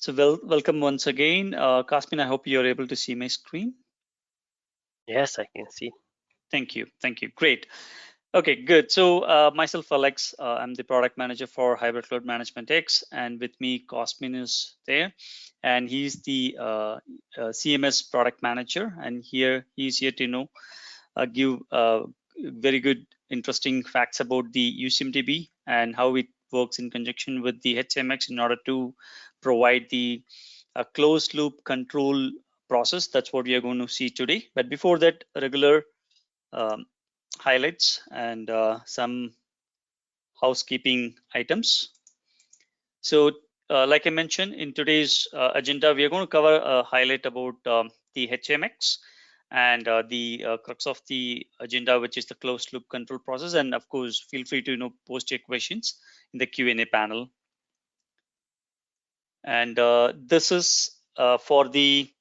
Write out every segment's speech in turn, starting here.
So welcome once again. Kasmin, I hope you're able to see my screen. Yes, I can see. Thank you. Thank you. Great. Okay, good. So myself, Alex, I'm the product manager for Hybrid Cloud Management X, and with me, Cosmin is there, and he's the CMS product manager, and he's here to give very good, interesting facts about the UCMDB and how it works in conjunction with the HCMX in order to provide the closed loop control process. That's what we are going to see today. But before that, regular um, highlights and some housekeeping items. So like I mentioned, in today's agenda, we are going to cover a highlight about the HMX and the crux of the agenda, which is the closed loop control process. And of course, feel free to post your questions in the Q&A panel. And this is for the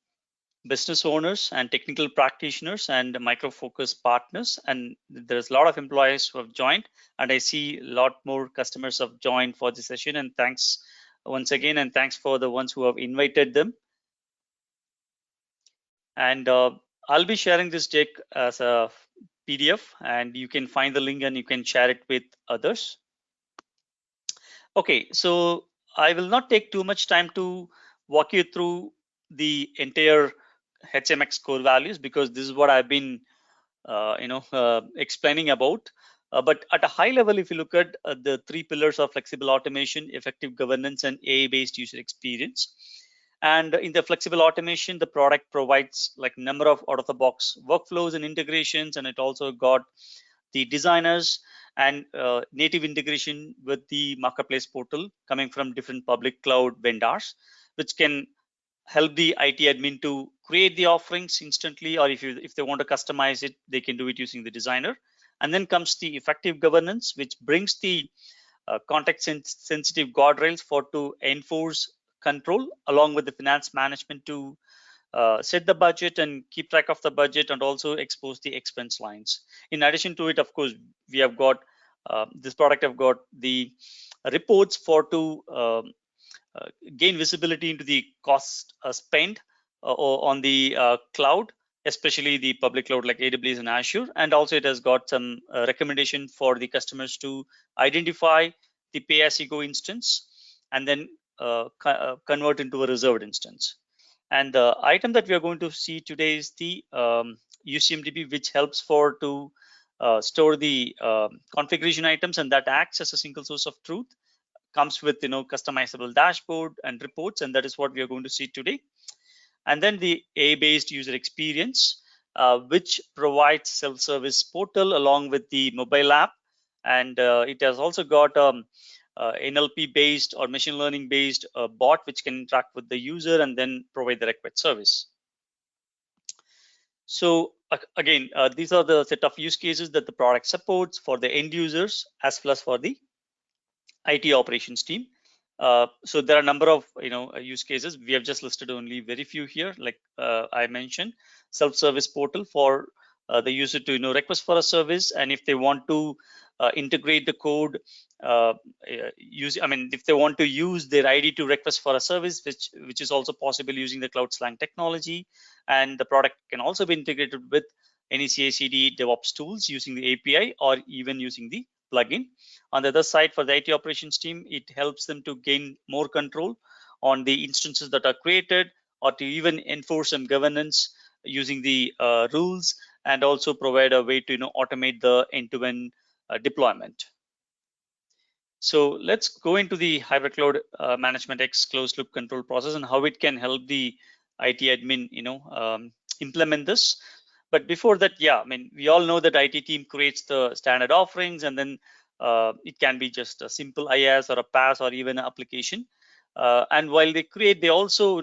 business owners and technical practitioners and micro focus partners, and there's a lot of employees who have joined, and I see a lot more customers have joined for this session, and thanks once again, and thanks for the ones who have invited them. And I'll be sharing this deck as a PDF, and you can find the link and you can share it with others. Okay, so I will not take too much time to walk you through the entire HMX core values, because this is what I've been explaining about. But at a high level, if you look at the three pillars of flexible automation, effective governance, and AI-based user experience. And in the flexible automation, the product provides like number of out-of-the-box workflows and integrations, and it also got the designers and native integration with the marketplace portal coming from different public cloud vendors, which can help the IT admin to create the offerings instantly, or if they want to customize it, they can do it using the designer. And then comes the effective governance, which brings the context sensitive guardrails for to enforce control, along with the finance management to set the budget and keep track of the budget, and also expose the expense lines. In addition to it, of course, we have got this product have got the reports for to gain visibility into the cost spent on the cloud, especially the public cloud like AWS and Azure. And also it has got some recommendation for the customers to identify the pay-as-you-go instance and then convert into a reserved instance. And the item that we are going to see today is the UCMDB, which helps for to store the configuration items, and that acts as a single source of truth. Comes with customizable dashboard and reports, and that is what we are going to see today. And then the AI-based user experience, which provides self-service portal along with the mobile app, and it has also got NLP based or machine learning based bot which can interact with the user and then provide the required service. So again, these are the set of use cases that the product supports for the end users as well as for the IT operations team. So there are a number of use cases. We have just listed only very few here. Like I mentioned, self-service portal for the user to request for a service, and if they want to integrate the code, if they want to use their ID to request for a service, which is also possible using the Cloud Slang technology, and the product can also be integrated with any CI/CD DevOps tools using the API or even using the plugin. On the other side, for the IT operations team, it helps them to gain more control on the instances that are created, or to even enforce some governance using the rules, and also provide a way to automate the end-to-end deployment. So let's go into the Hybrid Cloud Management X closed loop control process and how it can help the IT admin implement this. But before that, we all know that IT team creates the standard offerings, and then it can be just a simple IaaS or a PaaS or even an application. And while they create, they also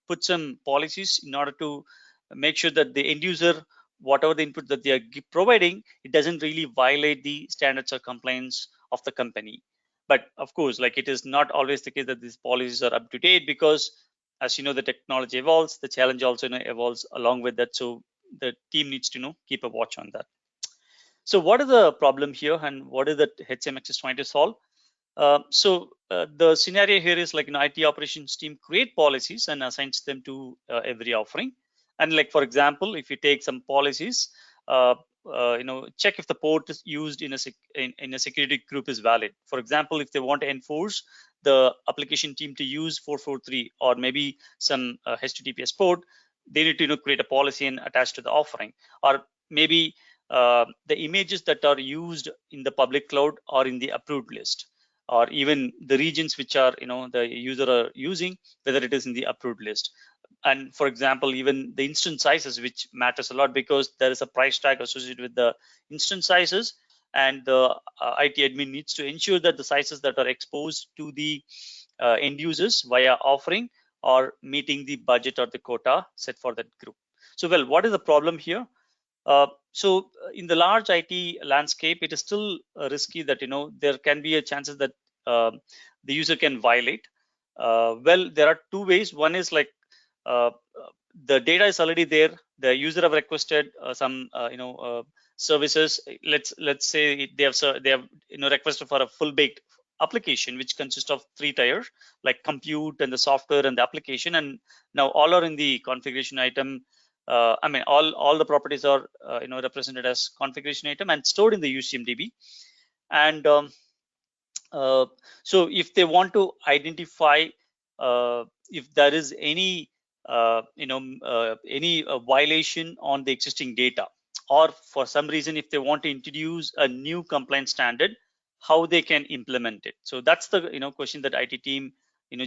put some policies in order to make sure that the end user, whatever the input that they are providing, it doesn't really violate the standards or compliance of the company. But of course, like it is not always the case that these policies are up to date, because as you know, the technology evolves, the challenge also evolves along with that. So the team needs to keep a watch on that. So what is the problem here, and what is that HCMX is trying to solve? The scenario here is like an IT operations team create policies and assigns them to every offering. And like, for example, if you take some policies, check if the port is used in a security group is valid. For example, if they want to enforce the application team to use 443 or maybe some HTTPS port, they need to create a policy and attach to the offering. Or maybe the images that are used in the public cloud are in the approved list, or even the regions which are the user are using, whether it is in the approved list. And for example, even the instance sizes, which matters a lot because there is a price tag associated with the instance sizes, and the IT admin needs to ensure that the sizes that are exposed to the end users via offering are meeting the budget or the quota set for that group. So, well, what is the problem here? In the large IT landscape, it is still risky that there can be a chances that the user can violate. Well, there are two ways. One is like the data is already there. The user have requested some services. Let's say they have requested for a full baked application which consists of 3 tiers like compute and the software and the application, and now all are in the configuration item. I mean, all the properties are represented as configuration item and stored in the UCMDB. And so if they want to identify if there is any violation on the existing data, or for some reason if they want to introduce a new compliance standard, how they can implement it. So that's the question that IT team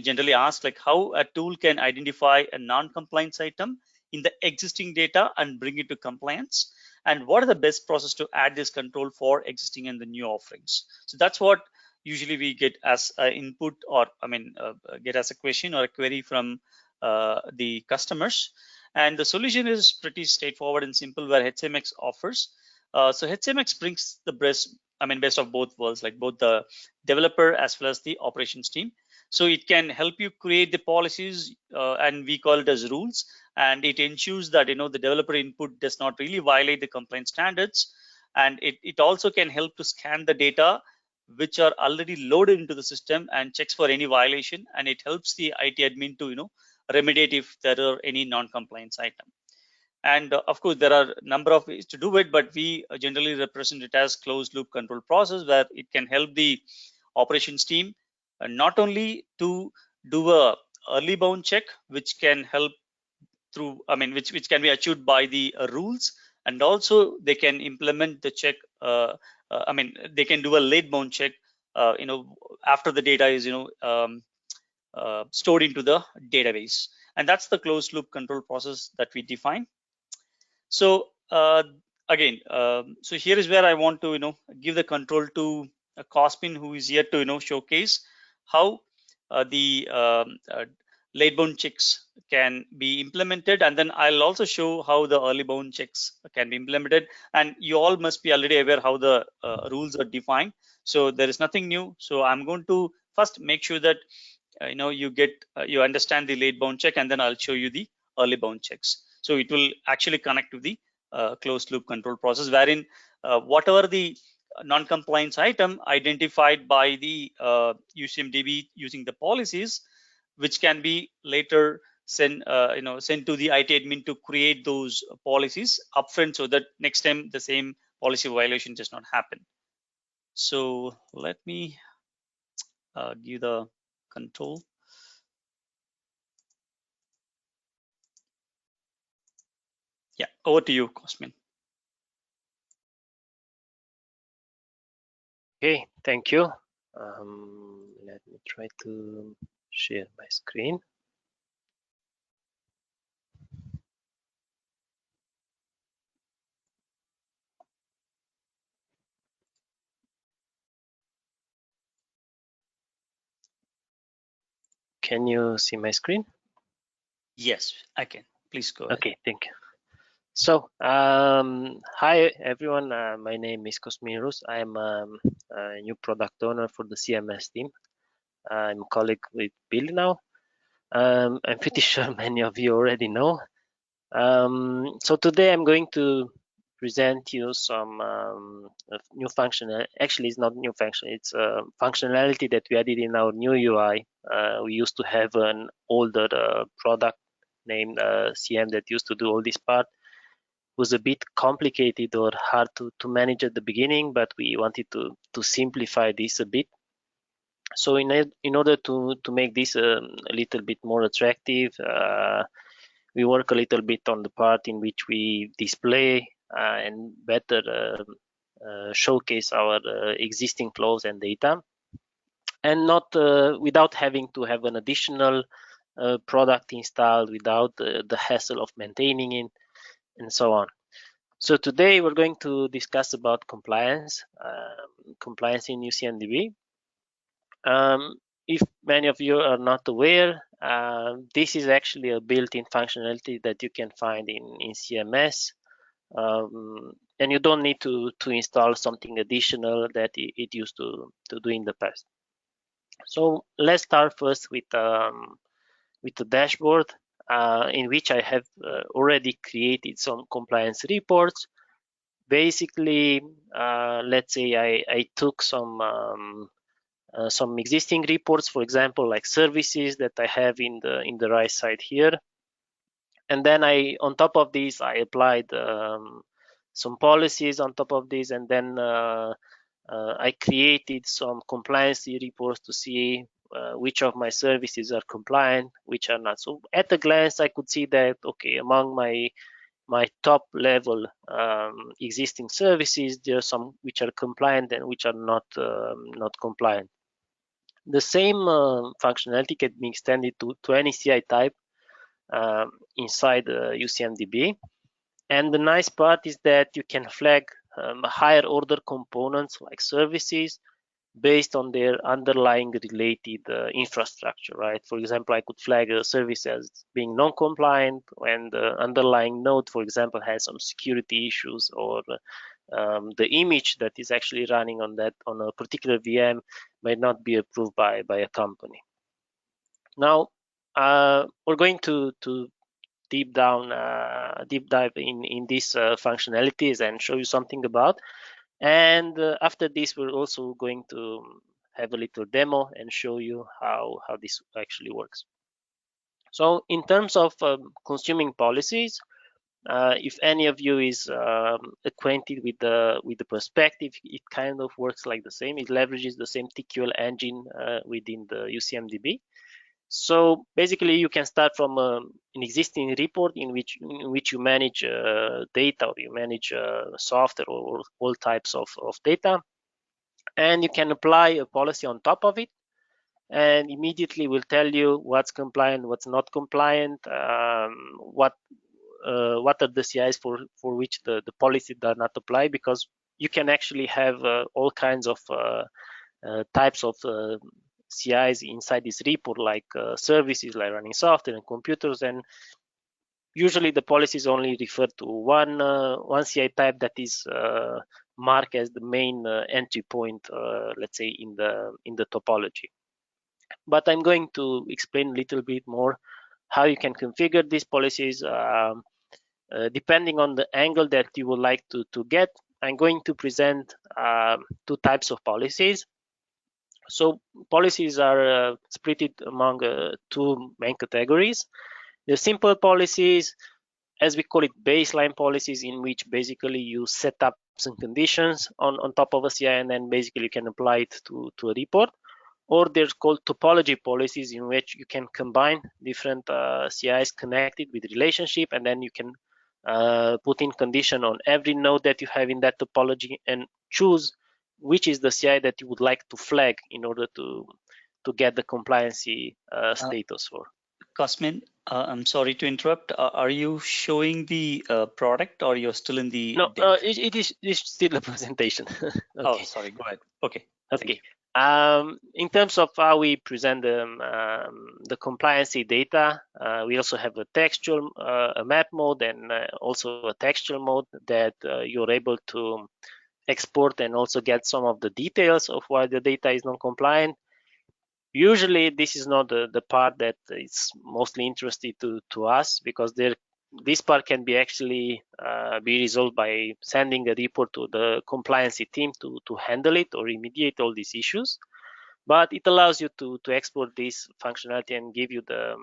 generally ask, like how a tool can identify a non-compliance item in the existing data and bring it to compliance, and what are the best process to add this control for existing and the new offerings. So that's what usually we get as input, or get as a question or a query from the customers. And the solution is pretty straightforward and simple, where HCMX offers. So HCMX brings the best of both worlds, like both the developer as well as the operations team. So it can help you create the policies, and we call it as rules, and it ensures that the developer input does not really violate the compliance standards. And it also can help to scan the data which are already loaded into the system and checks for any violation, and it helps the IT admin to remediate if there are any non-compliance item. And of course, there are a number of ways to do it, but we generally represent it as closed loop control process, where it can help the operations team not only to do a early bound check, which can help through, which can be achieved by the rules, and also they can implement the check. They can do a late bound check, after the data is stored into the database, and that's the closed loop control process that we define. So again, so here is where I want to give the control to Cosmin, who is here to showcase how the late bound checks can be implemented, and then I'll also show how the early bound checks can be implemented. And you all must be already aware how the rules are defined, so there is nothing new. So I'm going to first make sure that you understand the late bound check, and then I'll show you the early bound checks. So it will actually connect to the closed loop control process, wherein whatever the non-compliance item identified by the UCMDB using the policies, which can be later sent to the IT admin to create those policies upfront, so that next time the same policy violation does not happen. So let me give the control. Yeah, over to you, Cosmin. Okay, thank you. Let me try to share my screen. Can you see my screen? Yes, I can. Please go ahead. Okay, thank you. So, hi everyone. My name is Cosmin Rus. I'm a new product owner for the CMS team. I'm a colleague with Billy now. I'm pretty sure many of you already know. So today I'm going to present you some new function. Actually, it's not new function. It's a functionality that we added in our new UI. We used to have an older product named CM that used to do all this part. It was a bit complicated or hard to manage at the beginning, but we wanted to simplify this a bit. So in order to make this a little bit more attractive, we work a little bit on the part in which we display and better showcase our existing flows and data, and not without having to have an additional product installed, without the hassle of maintaining it, and so on. So today we're going to discuss about compliance, compliance in UCMDB. If many of you are not aware, this is actually a built-in functionality that you can find in CMS, and you don't need to install something additional that it used to do in the past. So let's start first with the dashboard, in which I have already created some compliance reports. Basically, let's say I took some existing reports, for example, like services that I have in the right side here, and then on top of this I applied some policies on top of this, and then I created some compliance reports to see which of my services are compliant, which are not. So at a glance I could see that, okay, among my top level existing services, there are some which are compliant and which are not compliant. The same functionality can be extended to any CI type inside UCMDB. And the nice part is that you can flag higher order components like services based on their underlying related infrastructure, right? For example, I could flag a service as being non-compliant when the underlying node, for example, has some security issues, or the image that is actually running on a particular VM might not be approved by a company. Now we're going to deep dive in these functionalities and show you something about. And after this, we're also going to have a little demo and show you how this actually works. So in terms of consuming policies, if any of you is acquainted with the perspective, it kind of works like the same. It leverages the same TQL engine within the UCMDB. So basically, you can start from an existing report in which you manage data, or you manage software, or all types of data, and you can apply a policy on top of it, and immediately will tell you what's compliant, what's not compliant, what are the CIs for which the policy does not apply, because you can actually have all kinds of types of CIs inside this report, like services, like running software and computers, and usually the policies only refer to one CI type that is marked as the main entry point, let's say in the topology. But I'm going to explain a little bit more how you can configure these policies depending on the angle that you would like to get. I'm going to present two types of policies. So policies are split among two main categories. The simple policies, as we call it, baseline policies, in which basically you set up some conditions on top of a CI, and then basically you can apply it to a report. Or there's called topology policies, in which you can combine different CIs connected with relationship, and then you can put in condition on every node that you have in that topology, and choose which is the CI that you would like to flag in order to get the compliancy status for. Cosmin, I'm sorry to interrupt. Are you showing the product, or you're still in the? No, it is still a presentation. Okay. Oh, sorry. Go ahead. Okay. Okay. In terms of how we present the compliancy data, we also have a textual, a map mode, and also a textual mode that you're able to export and also get some of the details of why the data is non-compliant. Usually, this is not the part that is mostly interested to us, because there this part can be actually be resolved by sending a report to the compliance team to handle it or remediate all these issues. But it allows you to export this functionality and give you the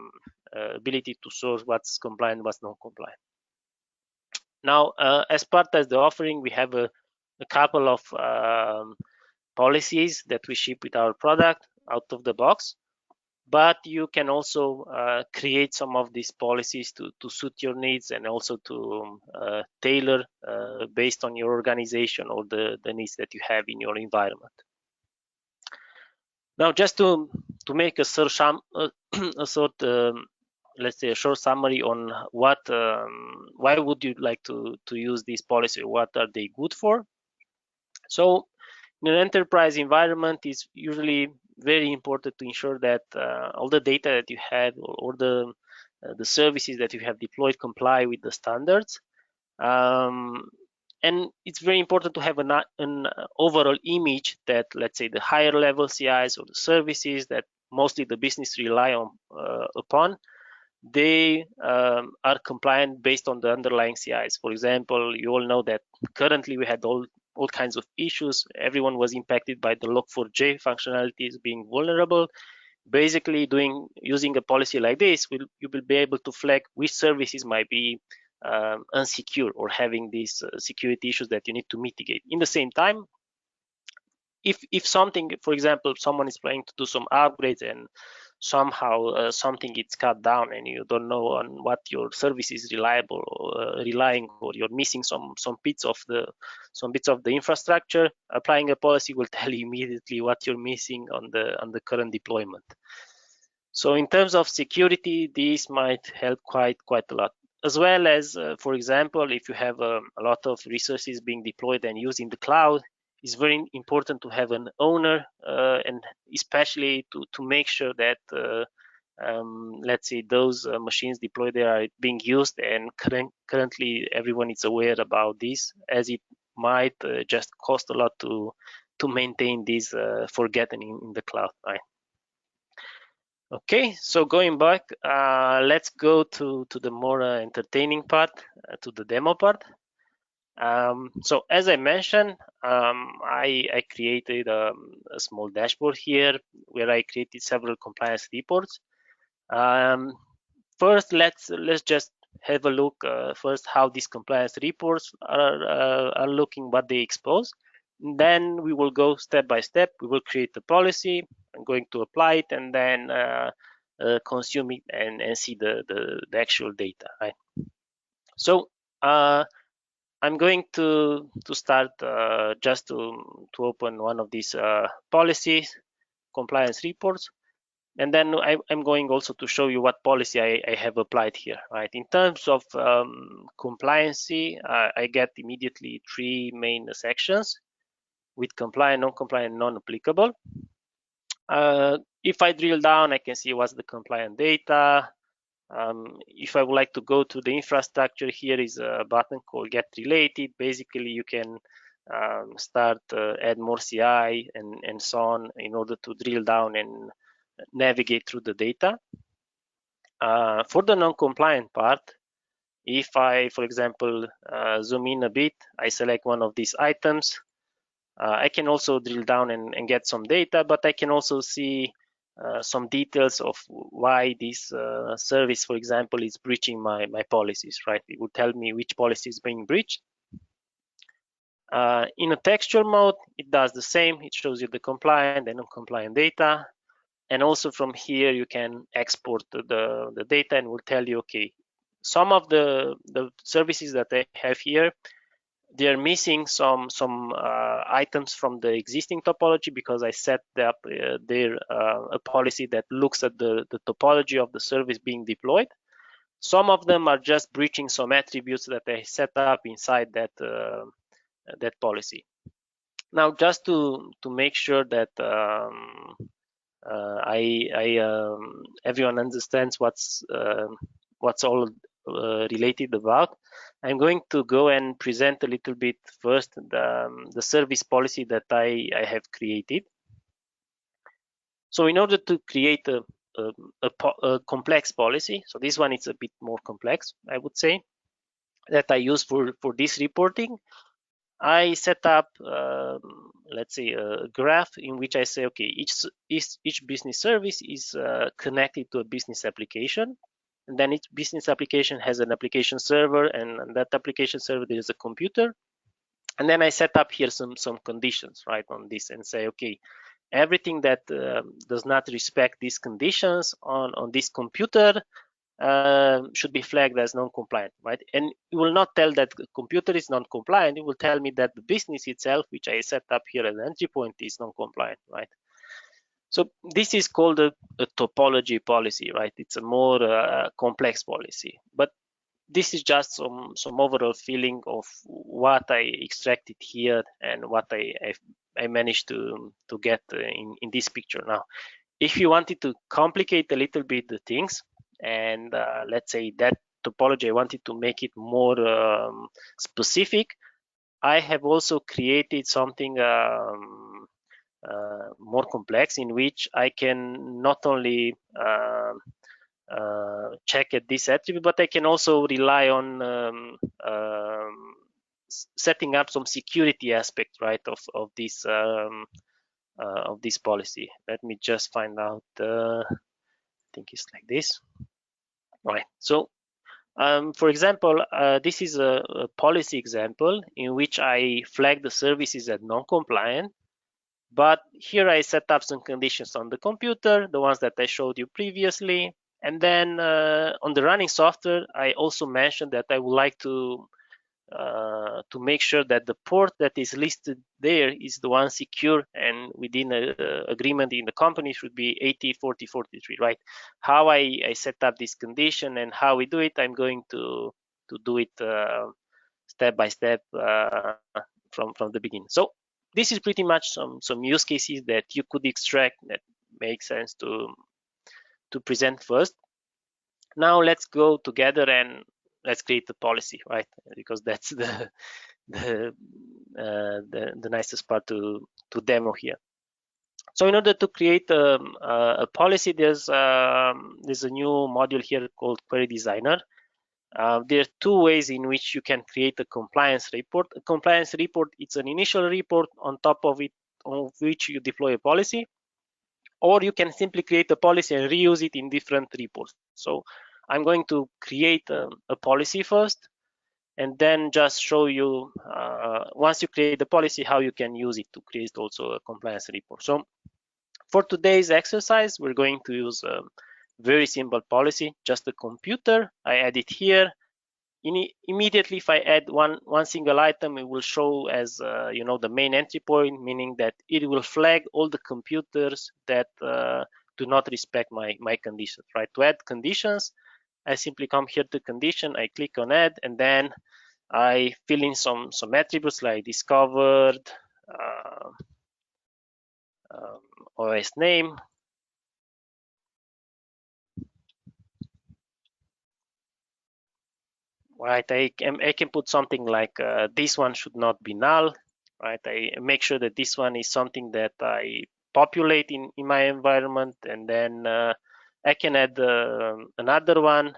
ability to source what's compliant, what's not compliant. Now, as part of the offering, we have a couple of policies that we ship with our product out of the box. But you can also create some of these policies to suit your needs and also to tailor based on your organization or the needs that you have in your environment. Now, just to make a short let's say a short summary on what why would you like to use this policy, what are they good for? So in an enterprise environment, it's usually very important to ensure that all the data that you have or the services that you have deployed comply with the standards. And it's very important to have an overall image that, let's say, the higher level CIs or the services that mostly the business rely on upon, they are compliant based on the underlying CIs. For example, you all know that currently we had all kinds of issues. Everyone was impacted by the log4j functionalities being vulnerable. Basically, using a policy like this, you will be able to flag which services might be unsecure or having these security issues that you need to mitigate. In the same time, if something, for example, someone is planning to do some upgrades and somehow something gets cut down and you don't know on what your service is reliable or relying, or you're missing some bits of the infrastructure, applying a policy will tell you immediately what you're missing on the current deployment. So in terms of security, this might help quite a lot, as well as for example, if you have a lot of resources being deployed and used in the cloud, it's very important to have an owner, and especially to make sure that let's say those machines deployed there are being used, and currently everyone is aware about this, as it might just cost a lot to maintain this forgotten in the cloud, right? Okay, so going back, let's go to the more entertaining part, to the demo part. So as I mentioned, I created a small dashboard here where I created several compliance reports. First, let's just have a look first how these compliance reports are looking, what they expose. Then we will go step by step. We will create the policy. I'm going to apply it and then consume it and see the actual data, right? So I'm going to start just to open one of these policies, compliance reports, and then I'm going also to show you what policy I have applied here, right? In terms of compliancy, I get immediately 3 main sections with compliant, non-compliant, non-applicable. If I drill down, I can see what's the compliant data. If I would like to go to the infrastructure, here is a button called Get Related. Basically, you can start add more CI and so on in order to drill down and navigate through the data. For the non-compliant part, if I, for example, zoom in a bit, I select one of these items. I can also drill down and get some data, but I can also see some details of why this service, for example, is breaching my policies, right? It would tell me which policy is being breached. In a textual mode, it does the same. It shows you the compliant and non-compliant data. And also from here, you can export the data and will tell you, okay, some of the services that I have here, they are missing some items from the existing topology because I set up there a policy that looks at the topology of the service being deployed. Some of them are just breaching some attributes that I set up inside that policy. Now, just to make sure that everyone understands what's all related about, I'm going to go and present a little bit first the service policy that I have created. So in order to create a a complex policy. So this one is a bit more complex, I would say, that I use for this reporting. I set up, let's say, a graph in which I say, okay, each business service is connected to a business application, and then each business application has an application server, and on that application server there is a computer. And then I set up here some conditions, right, on this, and say, okay, everything that does not respect these conditions on this computer should be flagged as non-compliant, right? And it will not tell that the computer is non-compliant. It will tell me that the business itself, which I set up here as an entry point, is non-compliant, right? So this is called a topology policy, right? It's a more complex policy, but this is just some overall feeling of what I extracted here and what I managed to get in this picture. Now, if you wanted to complicate a little bit the things, and let's say that topology I wanted to make it more specific, I have also created something more complex, in which I can not only check at this attribute, but I can also rely on setting up some security aspect, right, of this policy. Let me just find out. I think it's like this, right? So, for example, this is a policy example in which I flag the services as non-compliant. But here I set up some conditions on the computer, the ones that I showed you previously. And then on the running software, I also mentioned that I would like to make sure that the port that is listed there is the one secure, and within a agreement in the company should be 80/40/43, right? How I set up this condition and how we do it, I'm going to do it step by step from the beginning. So this is pretty much some use cases that you could extract that make sense to present first. Now let's go together and let's create the policy, right? Because that's the nicest part to demo here. So in order to create a policy, there's a new module here called Query Designer. There are two ways in which you can create a compliance report. A compliance report, it's an initial report on top of it, on which you deploy a policy, or you can simply create a policy and reuse it in different reports. So I'm going to create a policy first, and then just show you, once you create the policy, how you can use it to create also a compliance report. So for today's exercise, we're going to use a very simple policy, just a computer. I add it here. Immediately, if I add one single item, it will show as the main entry point, meaning that it will flag all the computers that do not respect my conditions, right? To add conditions, I simply come here to condition, I click on add, and then I fill in some attributes like discovered, OS name, right? I can put something like this one should not be null, right? I make sure that this one is something that I populate in my environment, and then I can add another one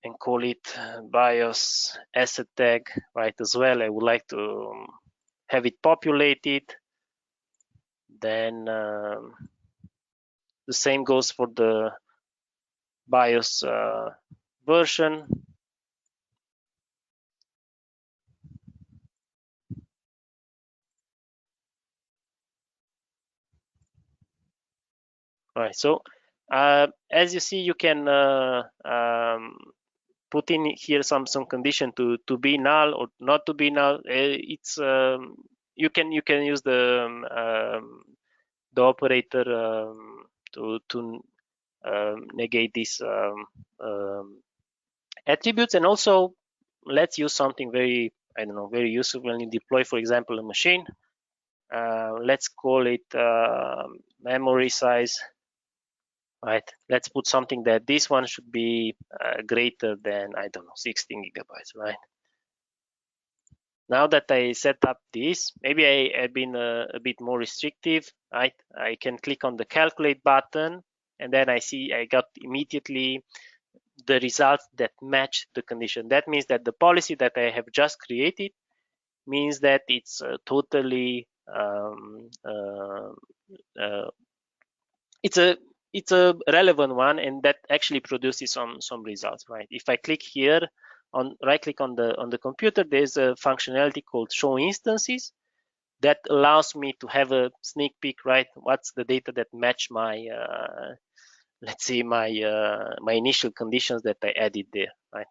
and call it BIOS asset tag, right? As well, I would like to have it populated. Then the same goes for the BIOS version. Right. So as you see, you can put in here some condition to be null or not to be null. It's you can use the operator to negate these attributes. And also, let's use something very, I don't know, very useful when you deploy, for example, a machine. Let's call it memory size. Right, let's put something that this one should be greater than, I don't know, 16 gigabytes, right? Now that I set up this, maybe I've been a bit more restrictive, right? I can click on the calculate button, and then I see I got immediately the results that match the condition. That means that the policy that I have just created means that it's totally it's a relevant one, and that actually produces some results, right? If I click here on right click on the computer, there's a functionality called show instances that allows me to have a sneak peek, right? What's the data that match my let's see my my initial conditions that I added there, right?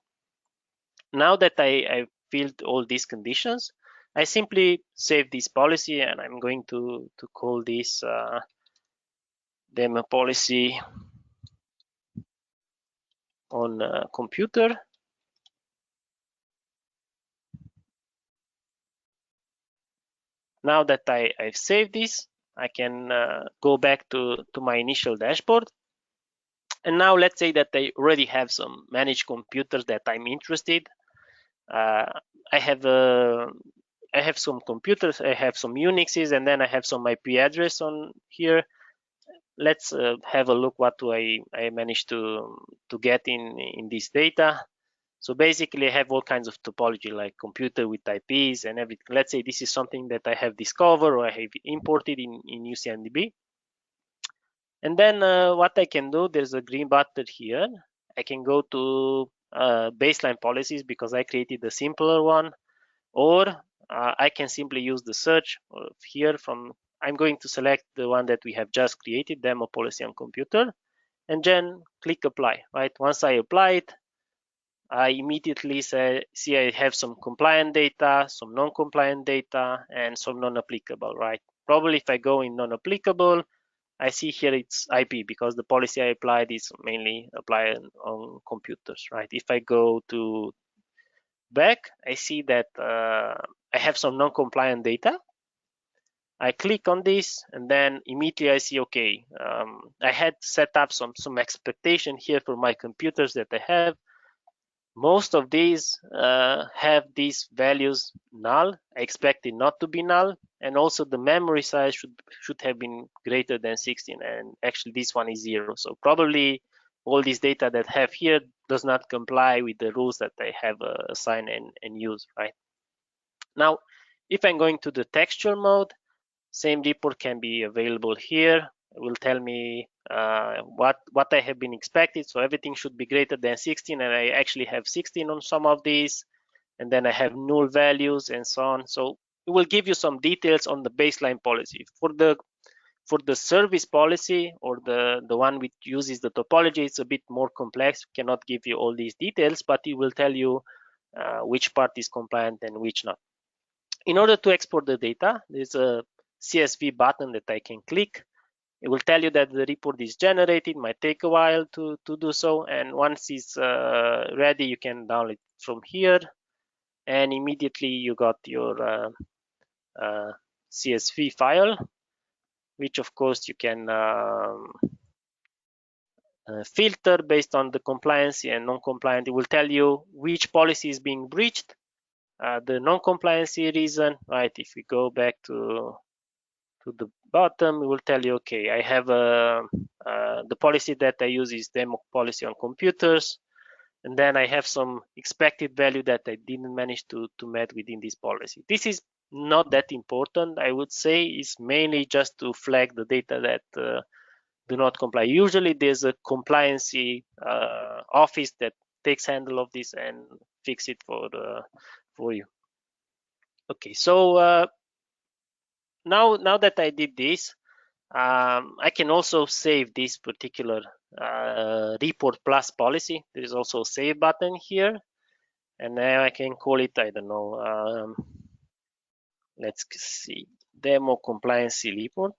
Now that I filled all these conditions, I simply save this policy, and I'm going to call this demo policy on computer. Now that I've saved this, I can go back to my initial dashboard. And now let's say that I already have some managed computers that I'm interested. I have some computers, I have some Unixes, and then I have some IP address on here. Let's have a look what do I managed to get in this data. So basically I have all kinds of topology like computer with IPs and everything. Let's say this is something that I have discovered or I have imported in UCMDB. And then what I can do, there's a green button here. I can go to baseline policies because I created a simpler one, or I can simply use the search here from, I'm going to select the one that we have just created, demo policy on computer, and then click apply, right? Once I apply it, I immediately see I have some compliant data, some non-compliant data, and some non-applicable, right? Probably if I go in non-applicable, I see here it's IP because the policy I applied is mainly applied on computers, right? If I go to back, I see that I have some non-compliant data. I click on this, and then immediately I see, okay, I had set up some expectation here for my computers that I have. Most of these have these values null. I expect it not to be null, and also the memory size should have been greater than 16, and actually this one is 0. So probably all this data that I have here does not comply with the rules that I have assigned and used, right? Now, if I'm going to the textual mode, same report can be available here. It will tell me what I have been expected. So everything should be greater than 16, and I actually have 16 on some of these, and then I have null values and so on. So it will give you some details on the baseline policy. For the service policy, or the one which uses the topology, it's a bit more complex. Cannot give you all these details, but it will tell you which part is compliant and which not. In order to export the data, there's a CSV button that I can click. It will tell you that the report is generated. It might take a while to do so, and once it's ready, you can download it from here, and immediately you got your CSV file, which of course you can filter based on the compliancy and non-compliant. It will tell you which policy is being breached, the non-compliancy reason, right? If we go back to the bottom, it will tell you, okay, I have the policy that I use is demo policy on computers, and then I have some expected value that I didn't manage to meet within this policy. This is not that important, I would say. It's mainly just to flag the data that do not comply. Usually there's a compliancy office that takes handle of this and fix it for you. Okay, so now that I did this, I can also save this particular report plus policy. There is also a save button here, and now I can call it, I don't know, let's see, demo compliancy report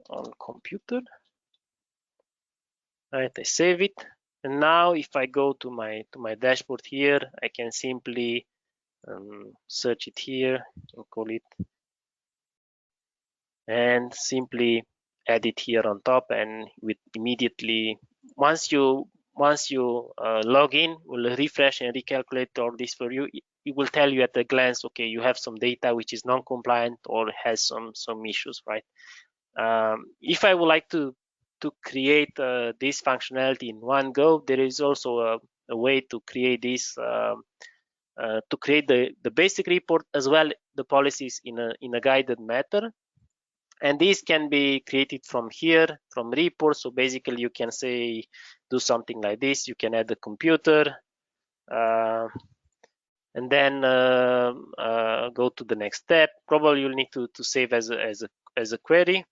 on computer. Right, I save it, and now if I go to my dashboard here, I can simply search it here and call it, and simply add it here on top, and with immediately once you log in, will refresh and recalculate all this for you. it will tell you at a glance, okay, you have some data which is non-compliant or has some issues, right? If I would like to create this functionality in one go, there is also a way to create this, to create the basic report as well the policies in a guided manner. And this can be created from here, from report. So basically you can say, do something like this. You can add a computer, and then go to the next step. Probably you'll need to save as a query.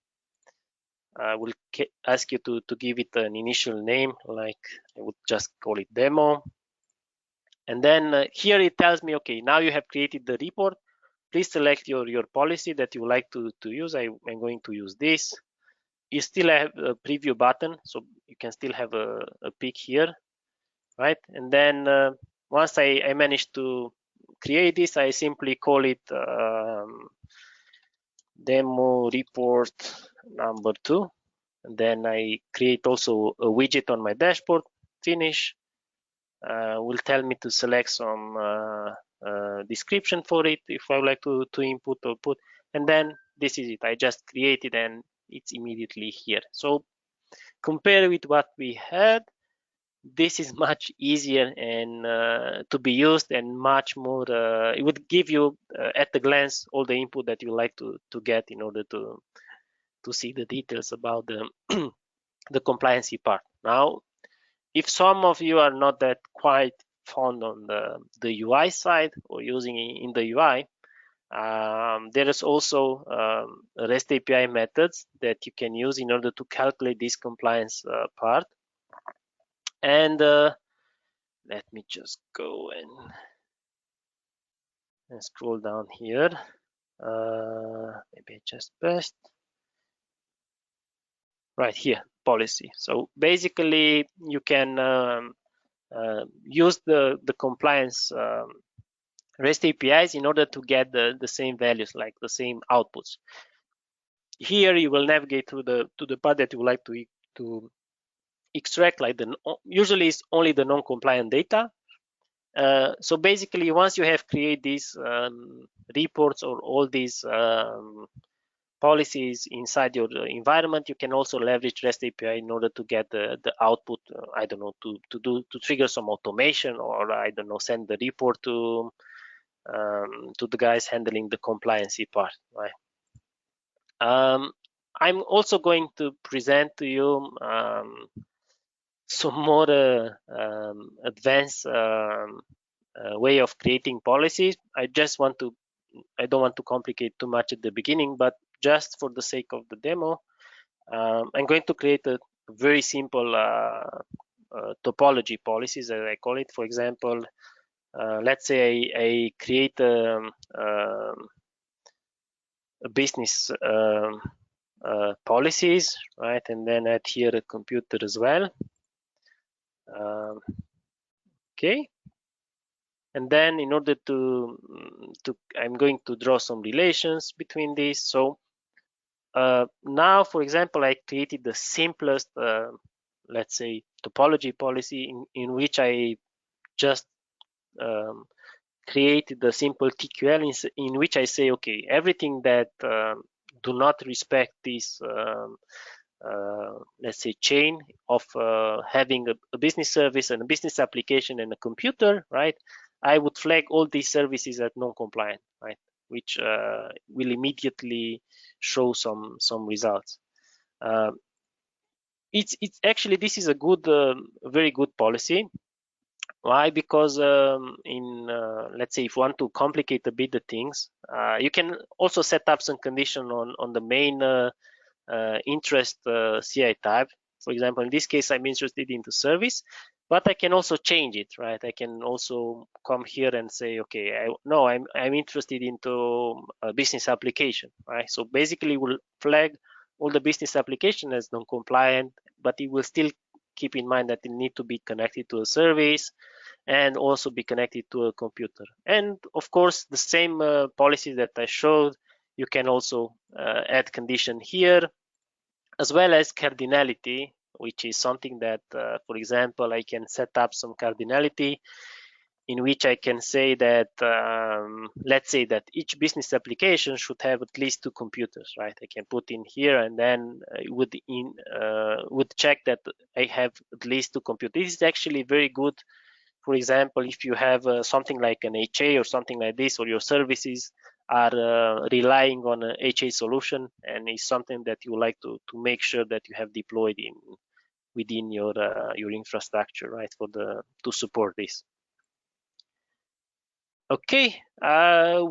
We'll ask you to give it an initial name, like I would just call it demo. And then here it tells me, okay, now you have created the report. Please select your policy that you would like to use. I'm going to use this. You still have a preview button, so you can still have a peek here, right? And then once I managed to create this, I simply call it demo report number 2. And then I create also a widget on my dashboard. Finish. Will tell me to select some description for it if I would like to input or put, and then this is it. I just created and it's immediately here. So compared with what we had, this is much easier and to be used, and much more it would give you at a glance all the input that you like to get in order to see the details about the the compliancy part. Now, if some of you are not that quite fond on the UI side or using in the UI, there is also REST API methods that you can use in order to calculate this compliance part. And let me just go and scroll down here. Maybe I just pressed right here, policy. So basically you can use the compliance REST APIs in order to get the same values, like the same outputs. Here you will navigate to the part that you would like to extract, like usually it's only the non-compliant data. So basically, once you have created these reports or all these policies inside your environment, you can also leverage REST API in order to get the output. I don't know, to trigger some automation, or I don't know, send the report to the guys handling the compliancy part, right? I'm also going to present to you some more advanced way of creating policies. I don't want to complicate too much at the beginning, but just for the sake of the demo, I'm going to create a very simple topology policies, as I call it. For example, let's say I create a business policies, right? And then add here a computer as well. Okay. And then in order to I'm going to draw some relations between these. So now, for example, I created the simplest, let's say, topology policy in which I just created the simple TQL in which I say, okay, everything that do not respect this, let's say, chain of having a business service and a business application and a computer, right? I would flag all these services as non-compliant, right? Which will immediately show some results. It's actually, this is a good, very good policy. Why? Because let's say if you want to complicate a bit the things, you can also set up some condition on the main interest CI type. For example, in this case, I'm interested in the service, but I can also change it, right? I can also come here and say, okay, I'm interested into a business application, right? So basically, we'll flag all the business application as non-compliant, but it will still keep in mind that it need to be connected to a service and also be connected to a computer. And of course, the same policy that I showed, you can also add condition here, as well as cardinality, which is something that, for example, I can set up some cardinality in which I can say that, let's say that each business application should have at least 2 computers, right? I can put in here, and then would check that I have at least 2 computers. This is actually very good. For example, if you have something like an HA or something like this, or your services are relying on a HA solution, and is something that you like to make sure that you have deployed within your infrastructure, right, to support this. Okay,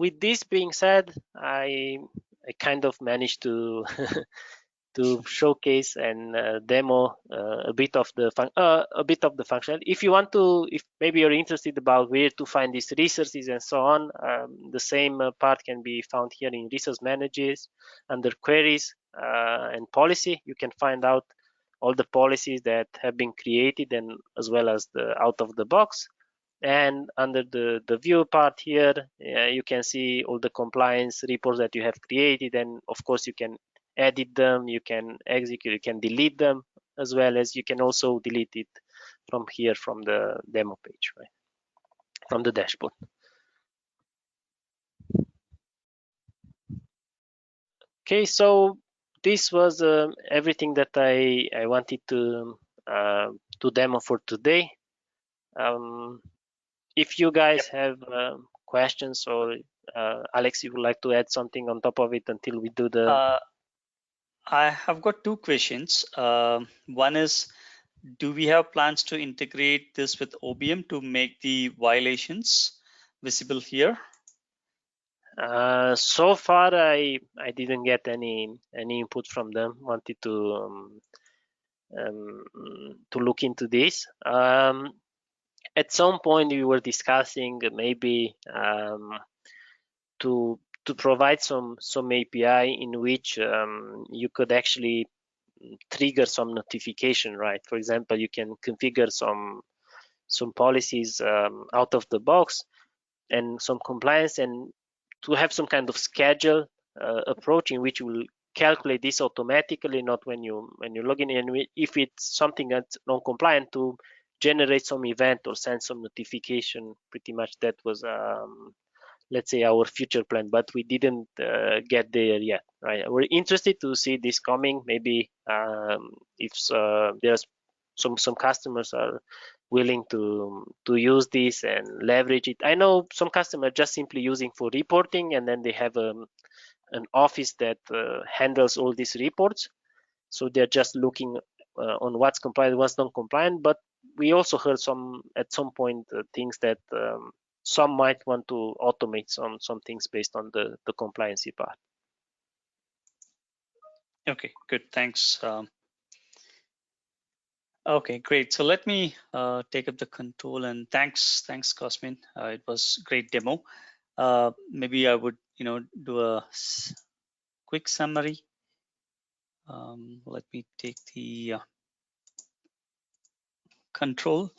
with this being said, I kind of managed to to showcase and demo a bit of the function. If you want to, if maybe you're interested about where to find these resources and so on, the same part can be found here in Resource Managers under Queries and Policy. You can find out all the policies that have been created, and as well as the out of the box. And under the view part here, you can see all the compliance reports that you have created, and of course you can edit them, you can execute, you can delete them, as well as you can also delete it from here, from the demo page, right, from the dashboard. Okay, so this was everything that I wanted to demo for today. If you guys have questions, or Alex, you would like to add something on top of it until we do the... I have got 2 questions. One is, do we have plans to integrate this with OBM to make the violations visible here? So far, I didn't get any input from them. Wanted to look into this. At some point, we were discussing maybe to provide some API in which you could actually trigger some notification, right? For example, you can configure some policies out of the box and some compliance, and to have some kind of schedule approach in which you will calculate this automatically, not when you log in, and if it's something that's non-compliant, to generate some event or send some notification. Pretty much that was let's say our future plan, but we didn't get there yet, right? We're interested to see this coming. Maybe if there's some customers are willing to use this and leverage it. I know some customers just simply using for reporting, and then they have an office that handles all these reports. So they're just looking on what's compliant, what's non-compliant. But we also heard at some point things that some might want to automate some things based on the compliancy part. Okay, good, thanks. Okay, great. So let me take up the control, and thanks Cosmin. It was great demo. Maybe I would do a quick summary. Let me take the control.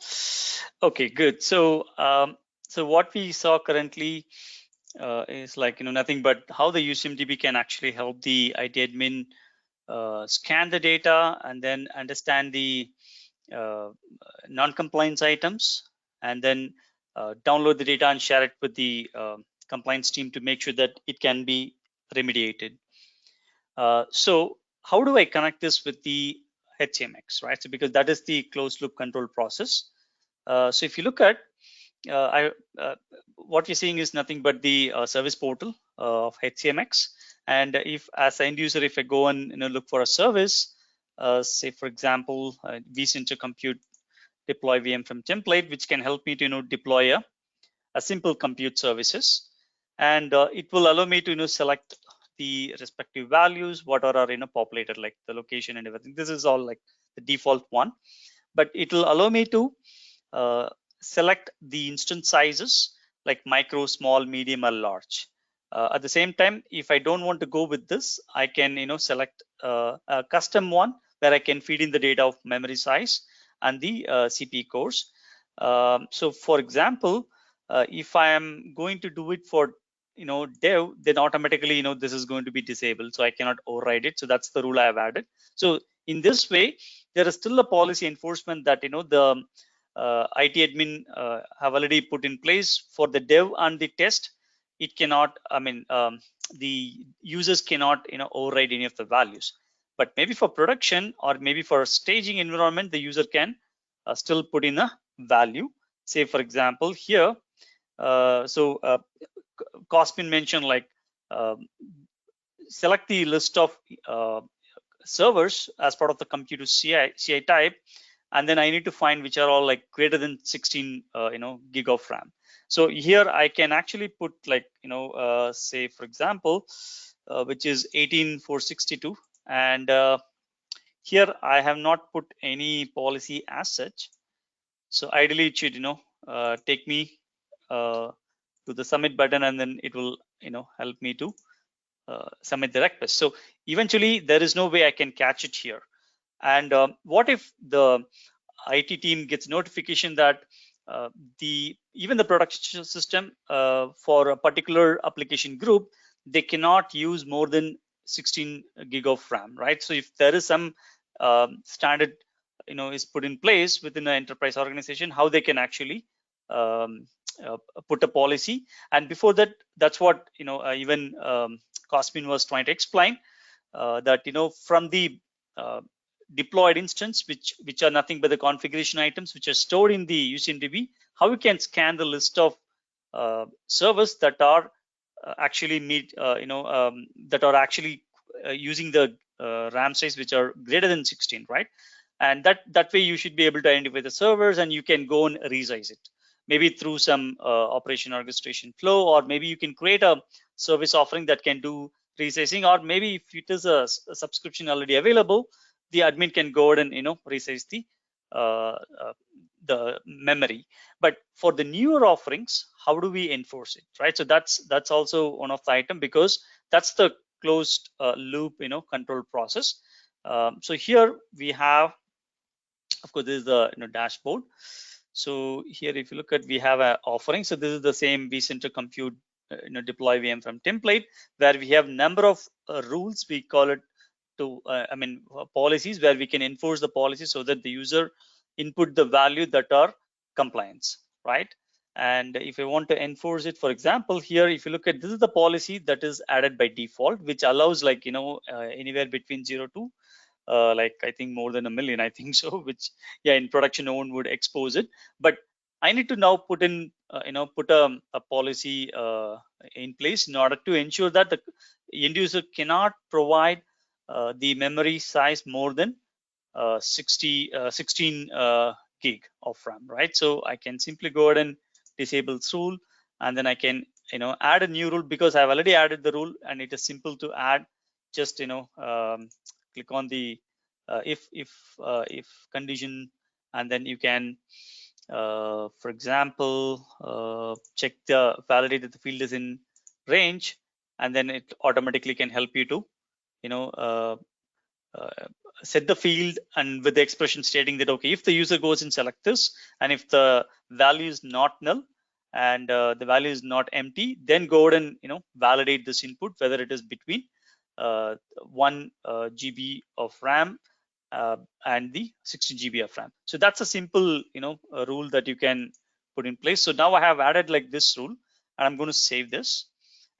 Okay, good. So so what we saw currently is like nothing but how the UCMDB can actually help the IT admin scan the data and then understand the non-compliance items, and then download the data and share it with the compliance team to make sure that it can be remediated. So how do I connect this with the HCMX, right? So because that is the closed loop control process. So if you look at what you're seeing is nothing but the service portal of HCMX. And if as an end user, if I go and look for a service, say for example, vCenter compute deploy VM from template, which can help me to deploy a simple compute services, and it will allow me to select the respective values, what are populated, like the location and everything. This is all like the default one, but it will allow me to select the instance sizes like micro, small, medium, or large. At the same time, if I don't want to go with this, I can select a custom one where I can feed in the data of memory size and the CPU cores. So for example, if I am going to do it for dev, then automatically this is going to be disabled, so I cannot override it. So that's the rule I have added. So in this way, there is still a policy enforcement that the IT admin have already put in place for the dev and the test. It cannot, the users cannot override any of the values. But maybe for production or maybe for staging environment, the user can still put in a value. Say for example here, Cosmin mentioned like select the list of servers as part of the compute CI type, and then I need to find which are all like greater than 16 gig of RAM. So here I can actually put like say for example which is 18462, and here I have not put any policy as such. So ideally it should take me to the submit button, and then it will help me to submit the request. So eventually there is no way I can catch it here. And what if the IT team gets notification that even the production system for a particular application group, they cannot use more than 16 gig of RAM, right? So if there is some standard is put in place within an enterprise organization, how they can actually put a policy. And before that, that's what even Cosmin was trying to explain, that from the deployed instance, which are nothing but the configuration items which are stored in the UCMDB, how we can scan the list of servers that are actually that are actually using the RAM size which are greater than 16, right? And that way you should be able to identify the servers, and you can go and resize it, maybe through some operation orchestration flow, or maybe you can create a service offering that can do resizing, or maybe if it is a subscription already available, the admin can go ahead and resize the memory. But for the newer offerings, how do we enforce it, right? So that's also one of the item, because that's the closed loop control process. So here we have, of course, this is the dashboard. So here, if you look at, we have an offering. So this is the same vCenter compute deploy VM from template, where we have number of rules. We call it to policies, where we can enforce the policy so that the user input the value that are compliance, right? And if I want to enforce it, for example, here, if you look at, this is the policy that is added by default, which allows like anywhere between 0 to like I think more than 1 million, I think so, which in production no one would expose it. But I need to now put in put a policy in place in order to ensure that the end user cannot provide the memory size more than 16 gig of RAM, right? So I can simply go ahead and disable this rule, and then I can add a new rule, because I've already added the rule and it is simple to add. Just click on the if condition, and then you can for example check the validate that the field is in range, and then it automatically can help you to set the field, and with the expression stating that okay, if the user goes and select this, and if the value is not null and the value is not empty, then go ahead and validate this input, whether it is between 1 GB of RAM and the 16 GB of RAM. So that's a simple a rule that you can put in place. So now I have added like this rule, and I'm going to save this,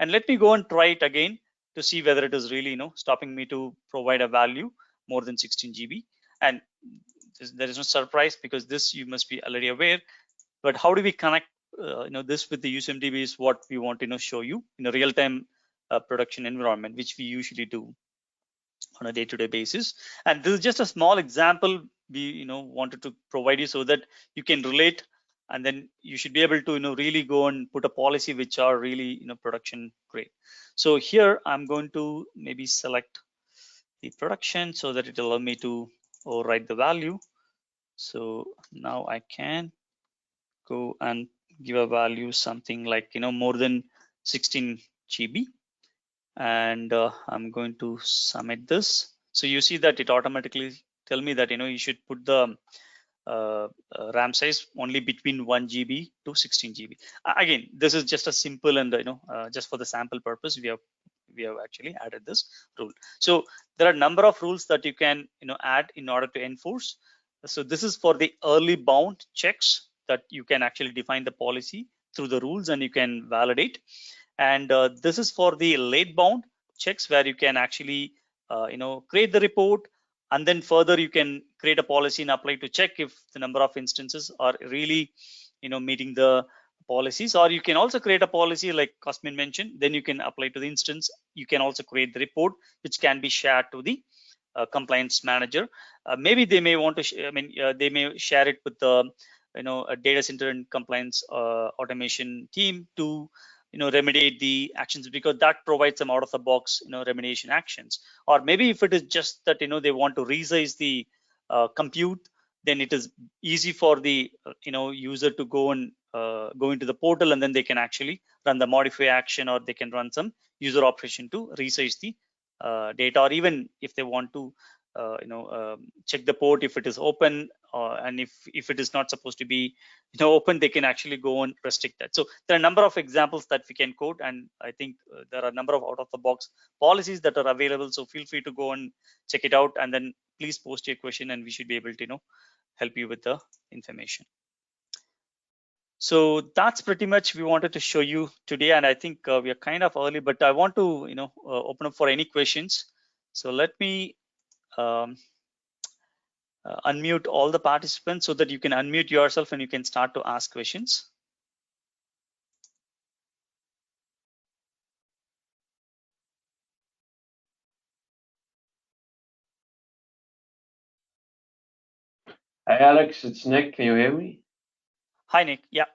and let me go and try it again to see whether it is really stopping me to provide a value more than 16 GB. And there is no surprise, because this you must be already aware. But how do we connect this with the UCMDB is what we want to show you in a real-time production environment, which we usually do on a day-to-day basis. And this is just a small example we wanted to provide you, so that you can relate, and then you should be able to really go and put a policy which are really production grade. So here I'm going to maybe select the production so that it will allow me to override the value. So now I can go and give a value something like more than 16 GB, and I'm going to submit this. So you see that it automatically tell me that you should put the RAM size only between 1 GB to 16 GB. Again, this is just a simple, and just for the sample purpose, we have actually added this rule. So there are a number of rules that you can add in order to enforce. So this is for the early bound checks that you can actually define the policy through the rules and you can validate. And this is for the late bound checks where you can actually create the report, and then further you can create a policy and apply to check if the number of instances are really meeting the policies. Or you can also create a policy like Cosmin mentioned, then you can apply to the instance. You can also create the report which can be shared to the compliance manager. Maybe they may want to they may share it with the a data center and compliance automation team to remediate the actions, because that provides some out of the box remediation actions. Or maybe if it is just that they want to resize the compute, then it is easy for the user to go and go into the portal, and then they can actually run the modify action, or they can run some user operation to resize the data. Or even if they want to check the port if it is open, and if it is not supposed to be open, they can actually go and restrict that. So there are a number of examples that we can quote, and I think there are a number of out of the box policies that are available. So feel free to go and check it out, and then please post your question and we should be able to help you with the information. So that's pretty much we wanted to show you today, and I think we are kind of early, but I want to open up for any questions. So let me unmute all the participants so that you can unmute yourself and you can start to ask questions. Hi Alex, it's Nick. Can you hear me? Hi Nick. Yeah.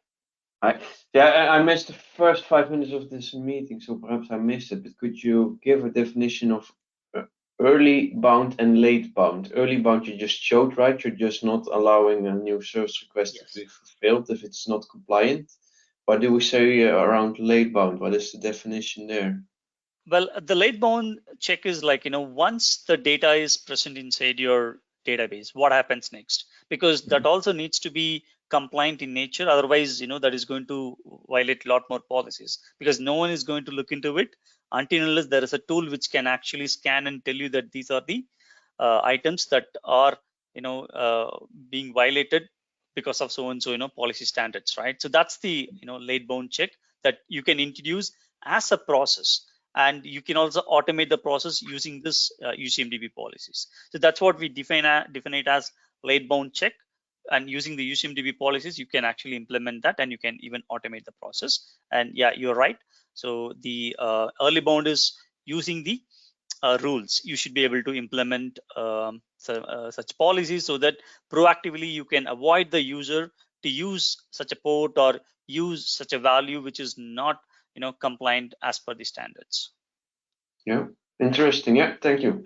Hi. Yeah, I missed the first 5 minutes of this meeting, so perhaps I missed it. But could you give a definition of early bound and late bound? Early bound you just showed, right? You're just not allowing a new service request to be fulfilled if it's not compliant. What do we say around late bound? What is the definition there? Well, the late bound check is like, once the data is present inside your database, what happens next? Because that also needs to be compliant in nature. Otherwise, that is going to violate a lot more policies, because no one is going to look into it until unless there is a tool which can actually scan and tell you that these are the items that are, being violated because of so and so, policy standards, right? So that's the, late bound check that you can introduce as a process. And you can also automate the process using this UCMDB policies. So that's what we define it as late bound check. And using the UCMDB policies, you can actually implement that, and you can even automate the process. And yeah, you're right. So the early bound is using the rules. You should be able to implement such policies so that proactively you can avoid the user to use such a port or use such a value which is not compliant as per the standards. Yeah, interesting. Yeah, thank you.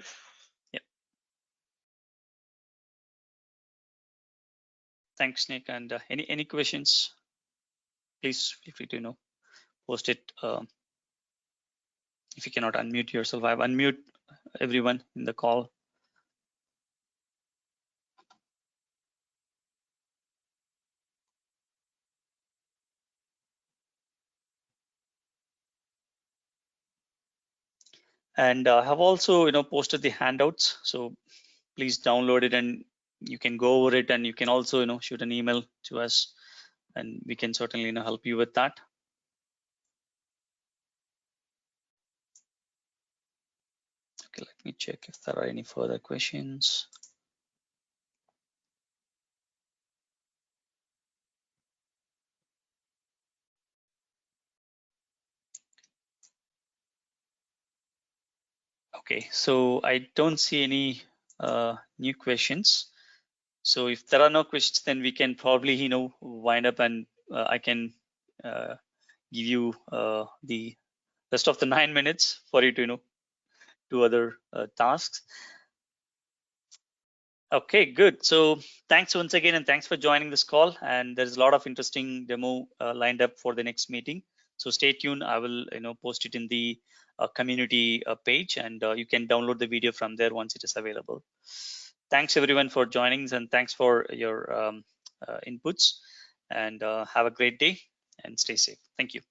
Yeah. Thanks, Nick. And any questions? Please feel free to post it. If you cannot unmute yourself, I've unmute everyone in the call. And I have also posted the handouts, so please download it and you can go over it, and you can also shoot an email to us, and we can certainly help you with that. Okay, let me check if there are any further questions. Okay, so I don't see any new questions. So if there are no questions, then we can probably wind up, and I can give you the rest of the 9 minutes for you to do other tasks. Okay, good. So thanks once again, and thanks for joining this call. And there's a lot of interesting demo lined up for the next meeting. So stay tuned. I will post it in the community page, and you can download the video from there once it is available. Thanks everyone for joining, and thanks for your inputs, and have a great day and stay safe. Thank you.